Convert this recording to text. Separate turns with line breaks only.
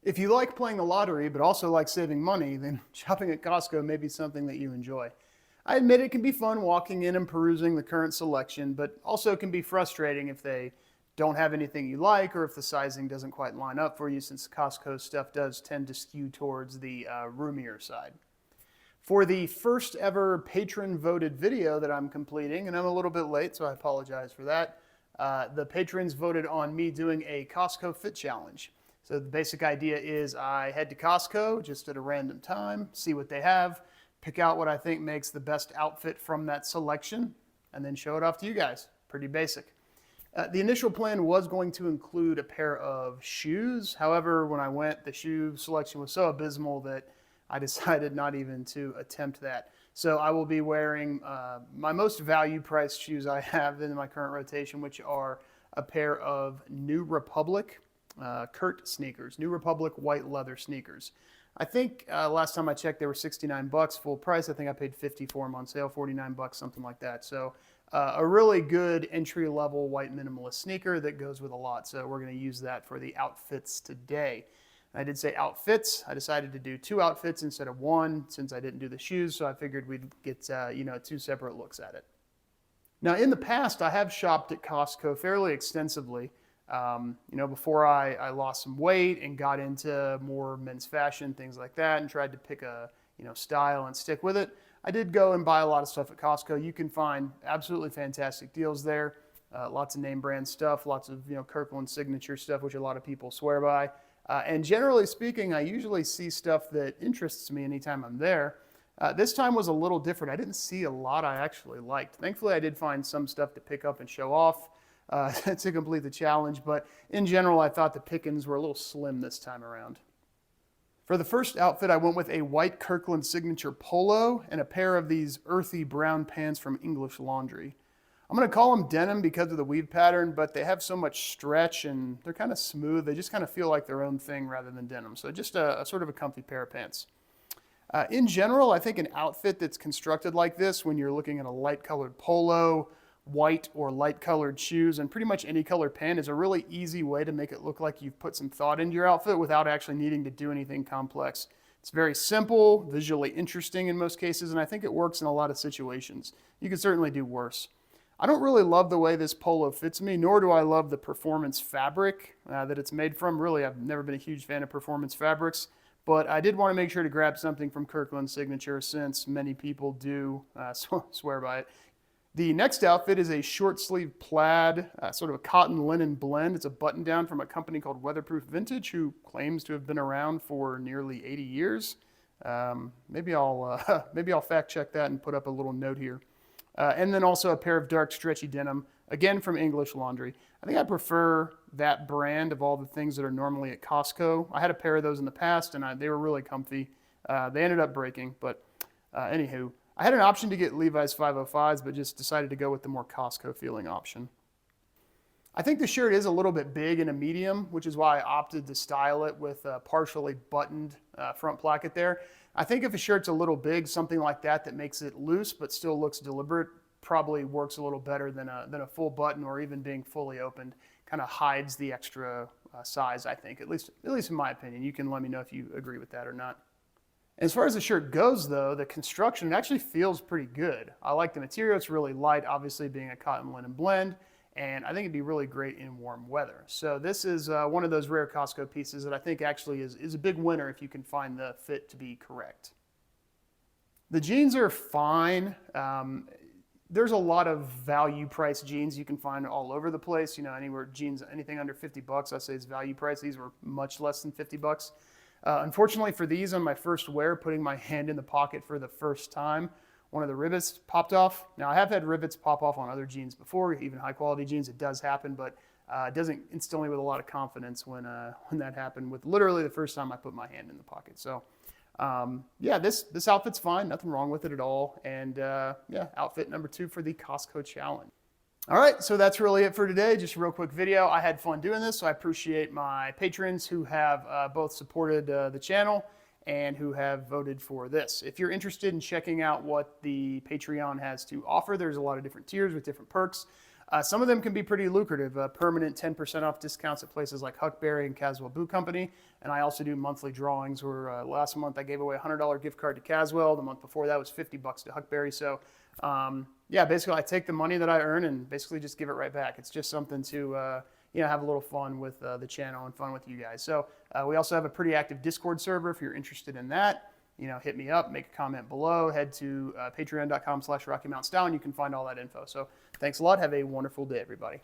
If you like playing the lottery but also like saving money, then shopping at Costco may be something that you enjoy. I admit it can be fun walking in and perusing the current selection, but also can be frustrating if they don't have anything you like or if the sizing doesn't quite line up for you, since Costco stuff does tend to skew towards the roomier side. For the first ever patron voted video that I'm completing, and I'm a little bit late, so I apologize for that, the patrons voted on me doing a Costco fit challenge. So the basic idea is I head to Costco just at a random time, see what they have, pick out what I think makes the best outfit from that selection, and then show it off to you guys. Pretty basic. The initial plan was going to include a pair of shoes. However, when I went, the shoe selection was so abysmal that I decided not even to attempt that. So I will be wearing my most value-priced shoes I have in my current rotation, which are a pair of New Republic Kurt sneakers, New Republic white leather sneakers. I think last time I checked, they were 69 bucks full price. I think I paid 50 for them on sale, 49 bucks, something like that. So a really good entry-level white minimalist sneaker that goes with a lot. So we're going to use that for the outfits today. I did say outfits. I decided to do 2 outfits instead of 1 since I didn't do the shoes. So I figured we'd get 2 separate looks at it. Now, in the past, I have shopped at Costco fairly extensively. Before I lost some weight and got into more men's fashion, things like that, and tried to pick a, style and stick with it, I did go and buy a lot of stuff at Costco. You can find absolutely fantastic deals there. Lots of name brand stuff, lots of, Kirkland signature stuff, which a lot of people swear by. And generally speaking, I usually see stuff that interests me anytime I'm there. This time was a little different. I didn't see a lot I actually liked. Thankfully, I did find some stuff to pick up and show off to complete the challenge, but in general, I thought the pickings were a little slim this time around. For the first outfit, I went with a white Kirkland signature polo and a pair of these earthy brown pants from English Laundry. I'm going to call them denim because of the weave pattern, but they have so much stretch and they're kind of smooth. They just kind of feel like their own thing rather than denim. So just a sort of a comfy pair of pants. In general, I think an outfit that's constructed like this, when you're looking at a light colored polo, white or light colored shoes, and pretty much any color pant, is a really easy way to make it look like you've put some thought into your outfit without actually needing to do anything complex. It's very simple, visually interesting in most cases, and I think it works in a lot of situations. You could certainly do worse. I don't really love the way this polo fits me, nor do I love the performance fabric that it's made from. Really, I've never been a huge fan of performance fabrics, but I did want to make sure to grab something from Kirkland Signature since many people do swear by it. The next outfit is a short sleeve plaid, sort of a cotton linen blend. It's a button down from a company called Weatherproof Vintage, who claims to have been around for nearly 80 years. Maybe I'll fact check that and put up a little note here. And then also a pair of dark stretchy denim, again from English Laundry. I think I prefer that brand of all the things that are normally at Costco. I had a pair of those in the past and they were really comfy. They ended up breaking, but anywho. I had an option to get Levi's 505s, but just decided to go with the more Costco feeling option. I think the shirt is a little bit big in a medium, which is why I opted to style it with a partially buttoned front placket there. I think if a shirt's a little big, something like that makes it loose but still looks deliberate probably works a little better than a full button, or even being fully opened. Kind of hides the extra size, I think, at least in my opinion. You can let me know if you agree with that or not. As far as the shirt goes, though, the construction actually feels pretty good. I like the material. It's really light, obviously being a cotton linen blend, and I think it'd be really great in warm weather. So this is one of those rare Costco pieces that I think actually is a big winner if you can find the fit to be correct. The jeans are fine. There's a lot of value price jeans you can find all over the place. Anything under 50 bucks, I say is value price. These were much less than 50 bucks. Unfortunately for these, on my first wear, putting my hand in the pocket for the first time, one of the rivets popped off. Now, I have had rivets pop off on other jeans before, even high quality jeans. It does happen, but it doesn't instill me with a lot of confidence when that happened with literally the first time I put my hand in the pocket. So this outfit's fine. Nothing wrong with it at all. And outfit number 2 for the Costco challenge. All right, so that's really it for today. Just a real quick video. I had fun doing this, so I appreciate my patrons who have both supported the channel and who have voted for this. If you're interested in checking out what the Patreon has to offer, there's a lot of different tiers with different perks. Some of them can be pretty lucrative, permanent 10% off discounts at places like Huckberry and Caswell Boot Company. And I also do monthly drawings where last month I gave away a $100 gift card to Caswell. The month before that was $50 to Huckberry. So yeah, basically I take the money that I earn and basically just give it right back. It's just something to have a little fun with the channel and fun with you guys. So we also have a pretty active Discord server if you're interested in that. Hit me up, make a comment below, head to patreon.com/Rocky Mountain Style, and you can find all that info. So thanks a lot. Have a wonderful day, everybody.